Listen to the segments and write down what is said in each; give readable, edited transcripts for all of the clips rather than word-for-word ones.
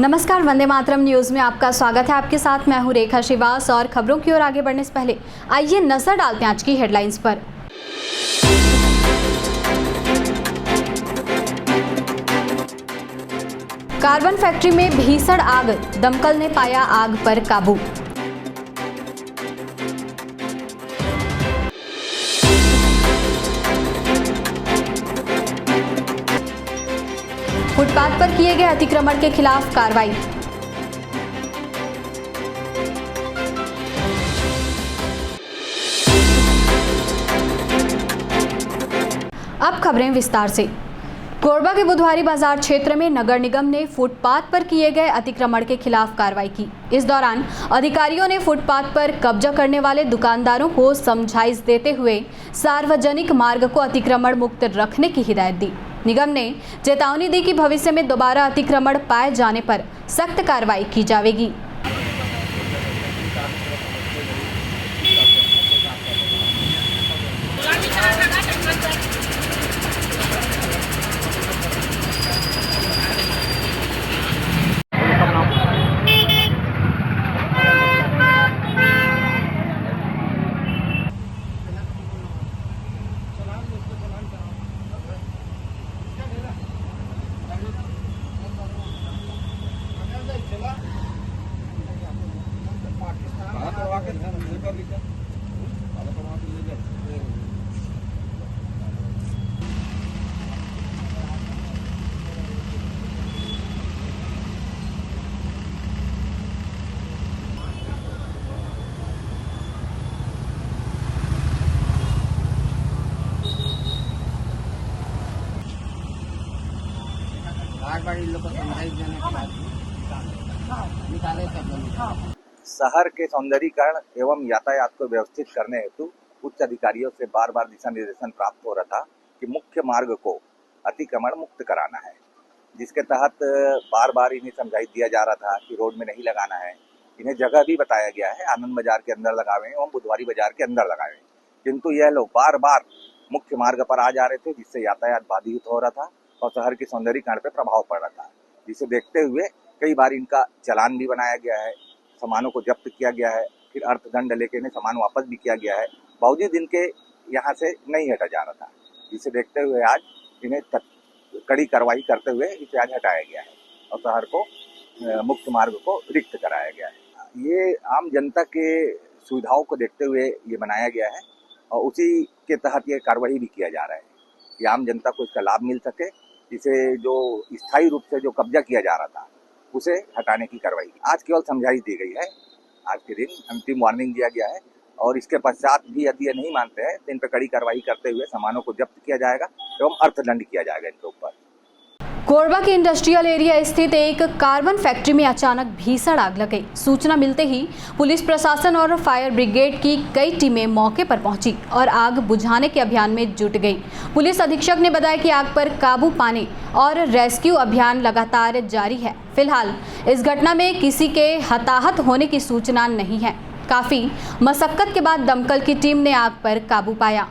नमस्कार, वंदे मातरम न्यूज में आपका स्वागत है। आपके साथ मैं हूं रेखा श्रीवास और खबरों की ओर आगे बढ़ने से पहले आइए नजर डालते हैं आज की हेडलाइंस पर। कार्बन फैक्ट्री में भीषण आग, दमकल ने पाया आग पर काबू। फुटपाथ पर किए गए अतिक्रमण के खिलाफ कार्रवाई। अब खबरें विस्तार से। कोरबा के बुधवारी बाजार क्षेत्र में नगर निगम ने फुटपाथ पर किए गए अतिक्रमण के खिलाफ कार्रवाई की। इस दौरान अधिकारियों ने फुटपाथ पर कब्जा करने वाले दुकानदारों को समझाइश देते हुए सार्वजनिक मार्ग को अतिक्रमण मुक्त रखने की हिदायत दी। निगम ने चेतावनी दी कि भविष्य में दोबारा अतिक्रमण पाए जाने पर सख्त कार्रवाई की जाएगी। शहर के सौंदर्यीकरण एवं यातायात को व्यवस्थित करने हेतु उच्च अधिकारियों से बार बार दिशा निर्देशन प्राप्त हो रहा था कि मुख्य मार्ग को अतिक्रमण मुक्त कराना है, जिसके तहत बार बार इन्हें समझाइश दिया जा रहा था कि रोड में नहीं लगाना है। इन्हें जगह भी बताया गया है, आनंद बाजार के अंदर लगावे एवं बुधवारी बाजार के अंदर लगावे, किंतु यह लोग बार बार मुख्य मार्ग पर आ जा रहे थे, जिससे यातायात बाधित हो रहा था और शहर के सौंदर्यीकरण पर प्रभाव पड़ रहा था। जिसे देखते हुए कई बार इनका चालान भी बनाया गया है, सामानों को जब्त किया गया है, फिर अर्थदंड लेके इन्हें सामान वापस भी किया गया है। बावजूद इनके यहाँ से नहीं हटा जा रहा था, जिसे देखते हुए आज इन्हें कड़ी कार्रवाई करते हुए इसे आज हटाया गया है और शहर को मुख्य मार्ग को रिक्त कराया गया है। ये आम जनता के सुविधाओं को देखते हुए ये बनाया गया है और उसी के तहत ये कार्रवाई भी किया जा रहा है कि आम जनता को इसका लाभ मिल सके। इसे जो स्थायी रूप से जो कब्जा किया जा रहा था उसे हटाने की कार्रवाई आज केवल समझाइश दी गई है। आज के दिन अंतिम वार्निंग दिया गया है और इसके पश्चात भी यदि ये नहीं मानते हैं तो इन पर कड़ी कार्रवाई करते हुए सामानों को जब्त किया जाएगा एवं अर्थदंड किया जाएगा इनके ऊपर। कोरबा के इंडस्ट्रियल एरिया स्थित एक कार्बन फैक्ट्री में अचानक भीषण आग लग गई। सूचना मिलते ही पुलिस प्रशासन और फायर ब्रिगेड की कई टीमें मौके पर पहुंची और आग बुझाने के अभियान में जुट गई। पुलिस अधीक्षक ने बताया कि आग पर काबू पाने और रेस्क्यू अभियान लगातार जारी है। फिलहाल इस घटना में किसी के हताहत होने की सूचना नहीं है। काफी मशक्कत के बाद दमकल की टीम ने आग पर काबू पाया।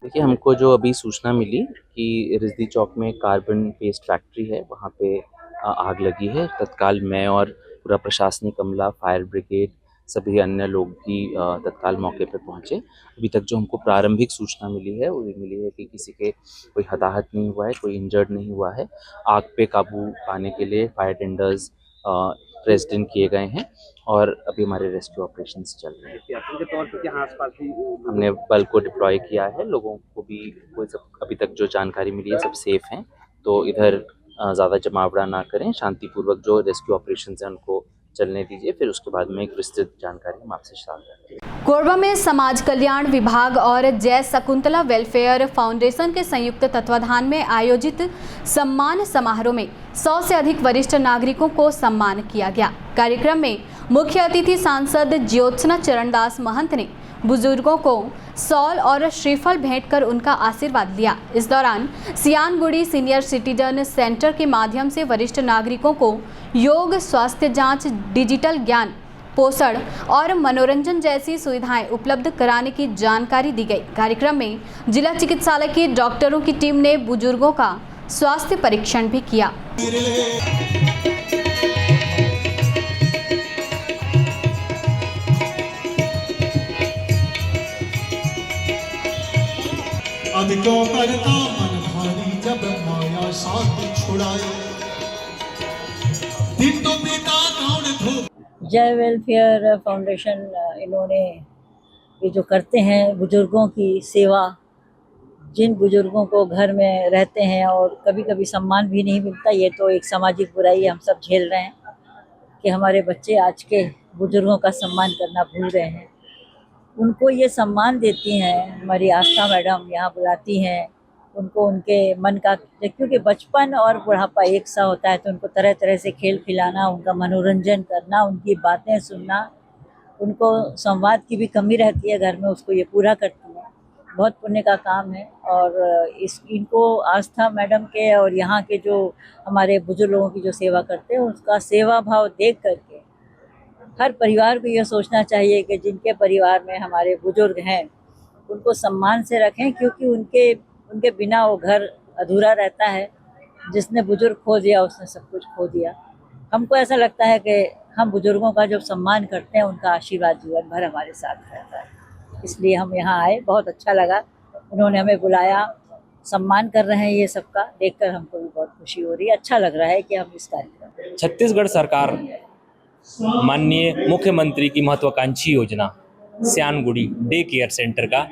देखिए, हमको जो अभी सूचना मिली कि रिजवी चौक में कार्बन पेस्ट फैक्ट्री है, वहाँ पे आग लगी है। तत्काल मैं और पूरा प्रशासनिक अमला, फायर ब्रिगेड, सभी अन्य लोग भी तत्काल मौके पे पहुँचे। अभी तक जो हमको प्रारंभिक सूचना मिली है, वो ये मिली है कि किसी के कोई हताहत नहीं हुआ है, कोई इंजर्ड नहीं हुआ है। आग पे काबू पाने के लिए फायर टेंडर्स प्रेज़िडेंट किए गए हैं और अभी हमारे रेस्क्यू ऑपरेशंस चल रहे हैं। एहतियातन के तौर पर यहाँ आसपास भी हमने बल को डिप्लॉय किया है, लोगों को भी कोई सब अभी तक जो जानकारी मिली है सब सेफ हैं, तो इधर ज़्यादा जमावड़ा ना करें, शांतिपूर्वक जो रेस्क्यू ऑपरेशंस हैं उनको चलने दीजिए, फिर उसके बाद में एक विस्तृत जानकारी हम आपसे साझा करेंगे। कोरबा में समाज कल्याण विभाग और जय शकुंतला वेलफेयर फाउंडेशन के संयुक्त तत्वाधान में आयोजित सम्मान समारोह में 100 से अधिक वरिष्ठ नागरिकों को सम्मान किया गया। कार्यक्रम में मुख्य अतिथि सांसद ज्योत्सना चरणदास महंत ने बुजुर्गों को सॉल और श्रीफल भेंट कर उनका आशीर्वाद लिया। इस दौरान सियानगुड़ी सीनियर सिटीजन सेंटर के माध्यम से वरिष्ठ नागरिकों को योग, स्वास्थ्य जांच, डिजिटल ज्ञान, पोषण और मनोरंजन जैसी सुविधाएं उपलब्ध कराने की जानकारी दी गई। कार्यक्रम में जिला चिकित्सालय के डॉक्टरों की टीम ने बुजुर्गों का स्वास्थ्य परीक्षण भी किया। अधिकों करता मन भारी जब माया साथ छुड़ाए दिन तो बेटा कौन धो। जय वेलफेयर फाउंडेशन इन्होंने ये जो करते हैं बुजुर्गों की सेवा, जिन बुजुर्गों को घर में रहते हैं और कभी कभी सम्मान भी नहीं मिलता, ये तो एक सामाजिक बुराई हम सब झेल रहे हैं कि हमारे बच्चे आज के बुजुर्गों का सम्मान करना भूल रहे हैं। उनको ये सम्मान देती हैं, हमारी आस्था मैडम यहाँ बुलाती हैं उनको, उनके मन का, क्योंकि बचपन और बुढ़ापा एक सा होता है, तो उनको तरह तरह से खेल खिलाना, उनका मनोरंजन करना, उनकी बातें सुनना, उनको संवाद की भी कमी रहती है घर में, उसको ये पूरा करती हैं। बहुत पुण्य का काम है और इनको आस्था मैडम के और यहाँ के जो हमारे बुजुर्ग लोगों की जो सेवा करते हैं, उसका सेवा भाव देख करके हर परिवार को ये सोचना चाहिए कि जिनके परिवार में हमारे बुजुर्ग हैं उनको सम्मान से रखें, क्योंकि उनके बिना वो घर अधूरा रहता है। जिसने बुजुर्ग खो दिया उसने सब कुछ खो दिया। हमको ऐसा लगता है कि हम बुजुर्गों का जब सम्मान करते हैं, उनका आशीर्वाद जीवन भर हमारे साथ रहता है। इसलिए हम यहाँ आए, बहुत अच्छा लगा, उन्होंने हमें बुलाया, सम्मान कर रहे हैं, ये सबका देखकर हमको भी बहुत खुशी हो रही है। अच्छा लग रहा है कि हम इस कार्यक्रम। छत्तीसगढ़ सरकार माननीय मुख्यमंत्री की महत्वाकांक्षी योजना सियानगुड़ी डे केयर सेंटर का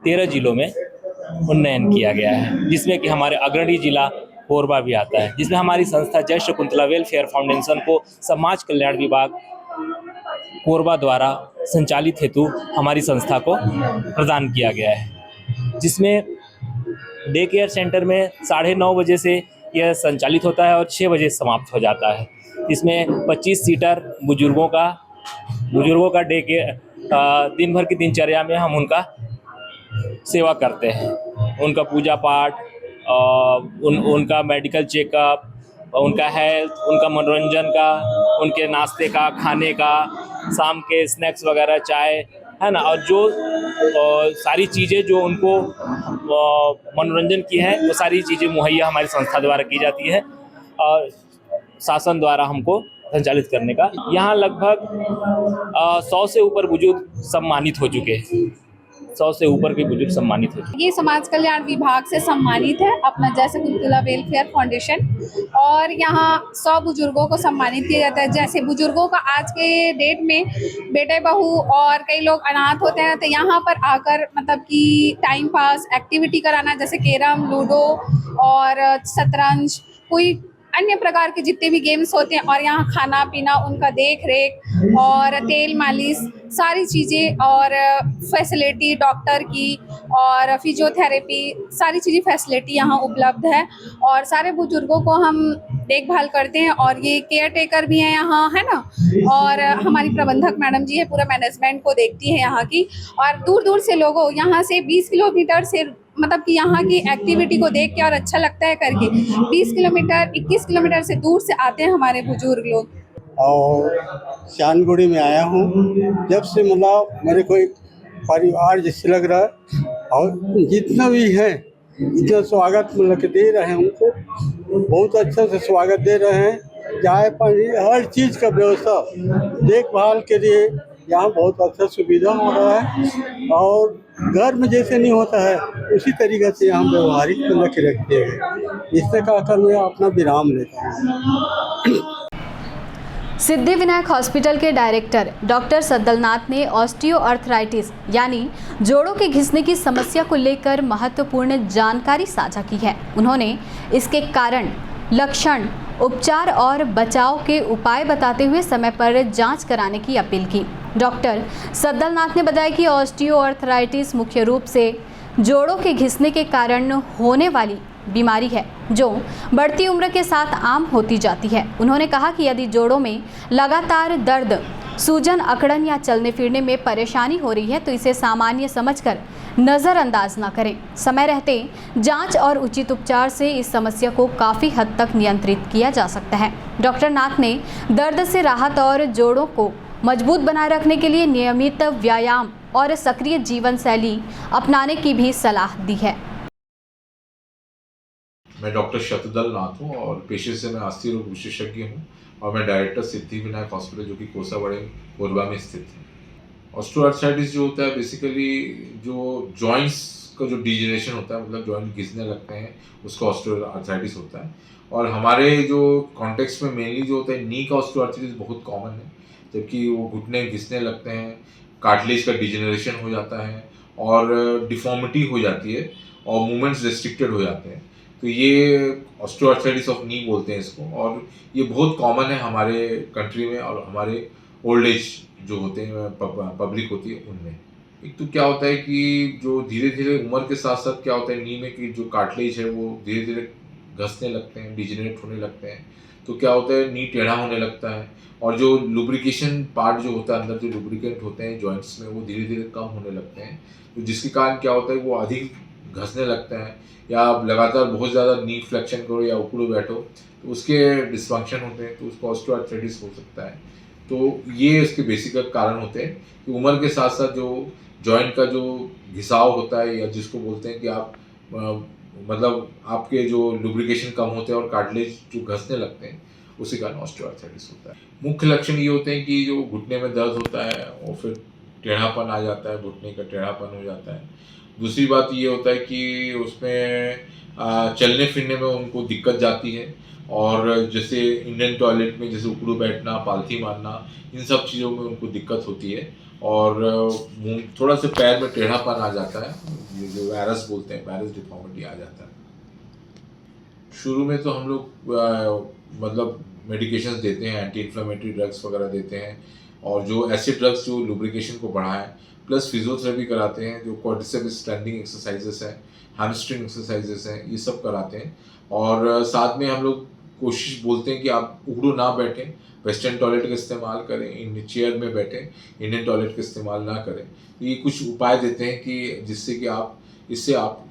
13 जिलों में उन्नयन किया गया है, जिसमें कि हमारे अग्रणी जिला कोरबा भी आता है, जिसमें हमारी संस्था जय शकुंतला वेलफेयर फाउंडेशन को समाज कल्याण विभाग कोरबा द्वारा संचालित हेतु हमारी संस्था को प्रदान किया गया है, जिसमें डे केयर सेंटर में 9:30 बजे से यह संचालित होता है और 6 बजे समाप्त हो जाता है। इसमें 25 सीटर बुजुर्गों का डे के दिन भर की दिनचर्या में हम उनका सेवा करते हैं, उनका पूजा पाठ, उनका मेडिकल चेकअप, उनका हेल्थ, उनका मनोरंजन का, उनके नाश्ते का, खाने का, शाम के स्नैक्स वगैरह, चाय, है ना, और जो सारी चीज़ें जो उनको मनोरंजन की है, वो सारी चीज़ें मुहैया हमारी संस्था द्वारा की जाती है और शासन द्वारा हमको संचालित करने का। यहाँ लगभग 100 से ऊपर बुजुर्ग सम्मानित हो चुके हैं, 100 से ऊपर के बुजुर्ग सम्मानित हो चुके हैं। ये समाज कल्याण विभाग से सम्मानित है अपना जय शकुंतला वेलफेयर फाउंडेशन, और यहाँ 100 बुजुर्गों को सम्मानित किया जाता है। जैसे बुजुर्गों का आज के डेट में बेटे बहू और कई लोग अनाथ होते हैं, तो यहाँ पर आकर मतलब कि टाइम पास एक्टिविटी कराना, जैसे कैरम, लूडो और शतरंज, कोई अन्य प्रकार के जितने भी गेम्स होते हैं, और यहाँ खाना पीना, उनका देख रेख और तेल मालिश, सारी चीज़ें और फैसिलिटी डॉक्टर की और फिजियोथेरेपी, सारी चीज़ें फैसिलिटी यहाँ उपलब्ध है और सारे बुजुर्गों को हम देखभाल करते हैं। और ये केयर टेकर भी हैं यहाँ, है ना, और हमारी प्रबंधक मैडम जी है, पूरा मैनेजमेंट को देखती है यहाँ की। और दूर दूर से लोगों यहाँ से 20 किलोमीटर से, मतलब कि यहाँ की एक्टिविटी को देख के और अच्छा लगता है करके 20 किलोमीटर 21 किलोमीटर से दूर से आते हैं हमारे बुजुर्ग लोग। और सियानगुड़ी में आया हूँ, जब से मतलब मेरे को एक परिवार जैसे लग रहा है और जितना भी है इतना स्वागत मतलब कि दे रहे हैं उनको, बहुत अच्छा से स्वागत दे रहे हैं। चाय पानी हर चीज़ का व्यवस्था देखभाल के लिए यहाँ बहुत अच्छा सुविधा हो रहा है, और घर में जैसे नहीं होता है उसी तरीके से यहाँ व्यवहारिक मतलब कि रखते हैं। इससे कहकर मैं अपना विराम लेता हूँ। सिद्धि विनायक हॉस्पिटल के डायरेक्टर डॉक्टर सद्दलनाथ ने ऑस्टियोआर्थराइटिस यानी जोड़ों के घिसने की समस्या को लेकर महत्वपूर्ण जानकारी साझा की है। उन्होंने इसके कारण, लक्षण, उपचार और बचाव के उपाय बताते हुए समय पर जांच कराने की अपील की। डॉक्टर सद्दलनाथ ने बताया कि ऑस्टियोआर्थराइटिस मुख्य रूप से जोड़ों के घिसने के कारण होने वाली बीमारी है जो बढ़ती उम्र के साथ आम होती जाती है। उन्होंने कहा कि यदि जोड़ों में लगातार दर्द, सूजन, अकड़न या चलने फिरने में परेशानी हो रही है तो इसे सामान्य समझकर नज़रअंदाज न करें। समय रहते जांच और उचित उपचार से इस समस्या को काफ़ी हद तक नियंत्रित किया जा सकता है। डॉक्टर नाथ ने दर्द से राहत और जोड़ों को मजबूत बनाए रखने के लिए नियमित व्यायाम और सक्रिय जीवन शैली अपनाने की भी सलाह दी है। मैं डॉक्टर शतदल नाथ हूँ और पेशे से मैं अस्थि रोग विशेषज्ञ हूँ और मैं डायरेक्टर सिद्धि विनायक हॉस्पिटल जो कि कोसाबड़े कोरबा में स्थित है। ऑस्टियोआर्थराइटिस जो होता है बेसिकली जो जॉइंट्स का जो डिजेनरेशन होता है, मतलब जॉइंट घिसने लगते हैं, उसका ऑस्टियोआर्थराइटिस होता है। और हमारे जो कॉन्टेक्स्ट में मेनली जो होता है नी का ऑस्टियोआर्थराइटिस बहुत कॉमन है, जबकि वो घुटने घिसने लगते हैं, कार्टिलेज का डिजेनरेशन हो जाता है और डिफॉर्मिटी हो जाती है और मूवमेंट्स रिस्ट्रिक्टेड हो जाते हैं। तो ये ऑस्टियोआर्थराइटिस ऑफ नी बोलते हैं इसको, और ये बहुत कॉमन है हमारे कंट्री में और हमारे ओल्ड एज जो होते हैं पब्लिक होती है उनमें। एक तो क्या होता है कि जो धीरे धीरे उम्र के साथ साथ क्या होता है नी में कि जो कार्टिलेज है वो धीरे धीरे घसने लगते हैं, डिजेनरेट होने लगते हैं। तो क्या होता है, नी टेढ़ा होने लगता है और जो लुब्रिकेशन पार्ट जो होता है, अंदर जो लुब्रिकेंट होते हैं जॉइंट्स में, वो धीरे धीरे कम होने लगते हैं। तो जिसके कारण क्या होता है वो अधिक घसने लगते हैं, या लगातार बहुत ज़्यादा नी फ्लेक्शन करो या उकड़ो बैठो तो उसके डिस्फंक्शन होते हैं, तो उसको ऑस्टियोआर्थराइटिस हो सकता है। तो ये इसके बेसिक कारण होते हैं कि उम्र के साथ साथ जो जॉइंट का जो घिसाव होता है, या जिसको बोलते हैं कि आप मतलब आपके जो लुब्रिकेशन कम होते हैं और कार्टिलेज जो घसने लगते हैं, उसी कारण ऑस्टियोआर्थराइटिस होता है। मुख्य लक्षण ये होते हैं कि जो घुटने में दर्द होता है और फिर टेढ़ापन आ जाता है, घुटने का टेढ़ापन हो जाता है। दूसरी बात ये होता है कि उसमें चलने फिरने में उनको दिक्कत जाती है, और जैसे इंडियन टॉयलेट में जैसे उकड़ू बैठना, पालथी मारना, इन सब चीज़ों में उनको दिक्कत होती है, और थोड़ा सा पैर में टेढ़ापन आ जाता है, ये जो वायरस बोलते हैं, वायरस डिफॉर्मिटी आ जाता है। शुरू में तो हम लोग मतलब मेडिकेशंस देते हैं, एंटी इन्फ्लेमेटरी ड्रग्स वगैरह देते हैं, और जो ऐसे ड्रग्स जो लुब्रिकेशन को बढ़ाएं, प्लस फिजियोथेरेपी कराते हैं, जो क्वाड्रिसेप्स स्टैंडिंग एक्सरसाइजेस हैं, हैमस्ट्रिंग एक्सरसाइजेस हैं, ये सब कराते हैं। और साथ में हम लोग कोशिश बोलते हैं कि आप उकड़ू ना बैठें, वेस्टर्न टॉयलेट का इस्तेमाल करें, इन चेयर में बैठें, इंडियन टॉयलेट का इस्तेमाल ना करें। तो ये कुछ उपाय देते हैं कि जिससे कि आप इससे आप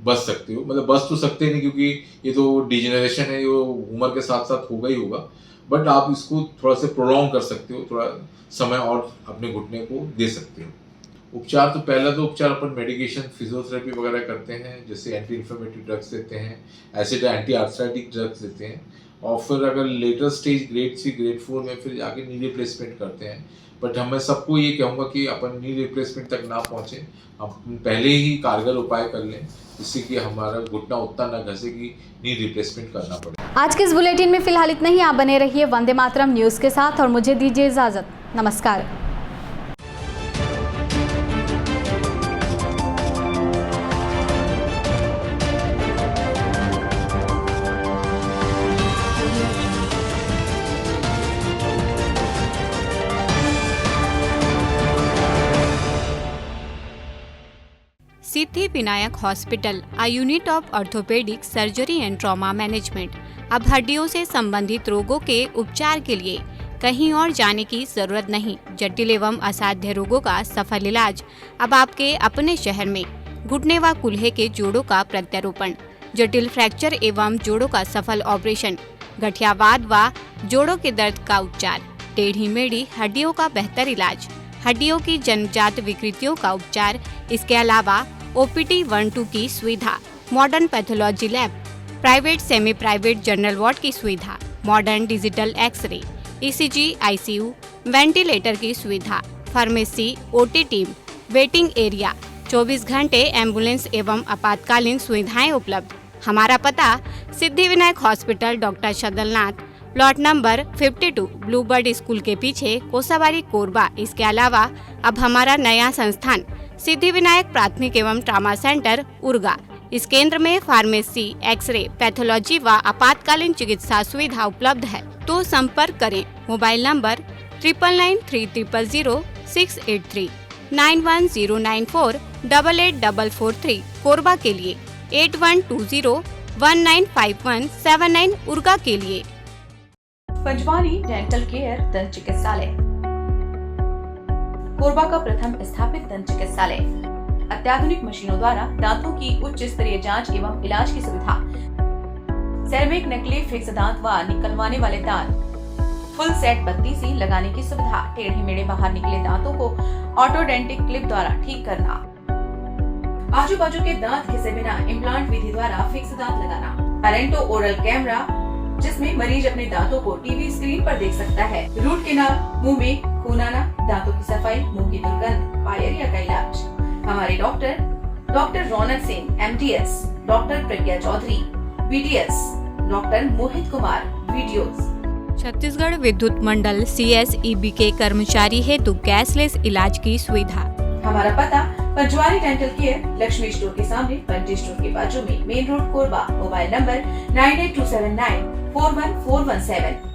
बच सकते हो। मतलब बच तो सकते नहीं, क्योंकि ये तो डिजेनरेशन है, ये उम्र के साथ साथ होगा ही होगा, बट आप इसको थोड़ा सा प्रोलॉन्ग कर सकते हो, थोड़ा समय और अपने घुटने को दे सकते हो। उपचार तो पहला तो उपचार अपन मेडिकेशन, फिजियोथेरेपी वगैरह करते हैं, जैसे एंटी इन्फ्लेमेटरी ड्रग्स देते हैं, एसिड एंटी आर्थराइटिक ड्रग्स देते हैं, और फिर अगर लेटर स्टेज ग्रेड 3 ग्रेड 4 में फिर जाके नी रिप्लेसमेंट करते हैं। बट मैं सबको ये कहूँगा कि अपन नी रिप्लेसमेंट तक ना पहुँचे, हम पहले ही कारगर उपाय कर लें, जिससे कि हमारा घुटना उतना ना घसे कि नी रिप्लेसमेंट करना पड़े। आज के इस बुलेटिन में फिलहाल इतना ही। आप बने रहिए वंदे मातरम न्यूज़ के साथ और मुझे दीजिए इजाज़त। नमस्कार। Siddhi Vinayak hospital, a unit of orthopedic surgery and trauma management. अब हड्डियों से संबंधित रोगों के उपचार के लिए कहीं और जाने की जरूरत नहीं। जटिल एवं असाध्य रोगों का सफल इलाज अब आपके अपने शहर में। घुटने व कूल्हे के जोड़ों का प्रत्यारोपण, जटिल फ्रैक्चर एवं जोड़ों का सफल ऑपरेशन, गठियावाद व जोड़ों के दर्द का उपचार, टेढ़ी मेढ़ी हड्डियों का बेहतर इलाज, हड्डियों की जन्मजात विकृतियों का उपचार। इसके अलावा OPT 1-2 की सुविधा, modern pathology lab, private semi private general ward की सुविधा, modern digital x ray, ECG, ICU, ventilator की सुविधा, pharmacy, OT team, waiting area, 24 घंटे एम्बुलेंस एवं आपातकालीन सुविधाएं उपलब्ध। हमारा पता Siddhivinayak hospital, doctor Shadalnath, plot number 52, bluebird school के पीछे, कोसाबाड़ी, कोरबा। इसके अलावा अब हमारा नया संस्थान सिद्धिविनायक प्राथमिक एवं ट्रॉमा सेंटर, उर्गा। इस केंद्र में फार्मेसी, एक्सरे, पैथोलॉजी व आपातकालीन चिकित्सा सुविधा उपलब्ध है। तो संपर्क करें मोबाइल नंबर 9993000683, 9109488443 कोरबा के लिए, 8120195179 उर्गा के लिए। पंजवानी डेंटल केयर दंत चिकित्सालय, कोरबा का प्रथम स्थापित दंत चिकित्सालय। अत्याधुनिक मशीनों द्वारा दांतों की उच्च स्तरीय जांच एवं इलाज की सुविधा, सेरेमिक नकली फिक्स दांत व निकलवाने वाले दांत, फुल सेट बत्ती सी लगाने की सुविधा, टेढ़े मेढ़े बाहर निकले दांतों को ऑटोडेंटिक क्लिप द्वारा ठीक करना, आजू बाजू के दांत घिसे बिना इम्प्लांट विधि द्वारा फिक्स दांत लगाना, अरेंटो ओरल कैमरा जिसमें मरीज अपने दांतों को टीवी स्क्रीन पर देख सकता है, रूट केनाल, मुंह में खून आना, दांतों की सफाई, मुंह की दुर्गंध, पायरिया का इलाज। हमारे डॉक्टर रौनक सिंह MDS, डॉक्टर प्रज्ञा Chaudhary BDS, doctor Mohit Kumar videos. Chhattisgarh विद्युत मंडल CSEB के कर्मचारी हेतु कैशलेस इलाज की सुविधा। हमारा पता Panjwani dental care, Lakshmi store के सामने, पंटी स्टोर के बाजू में, main road, Korba. Mobile number 9827941417।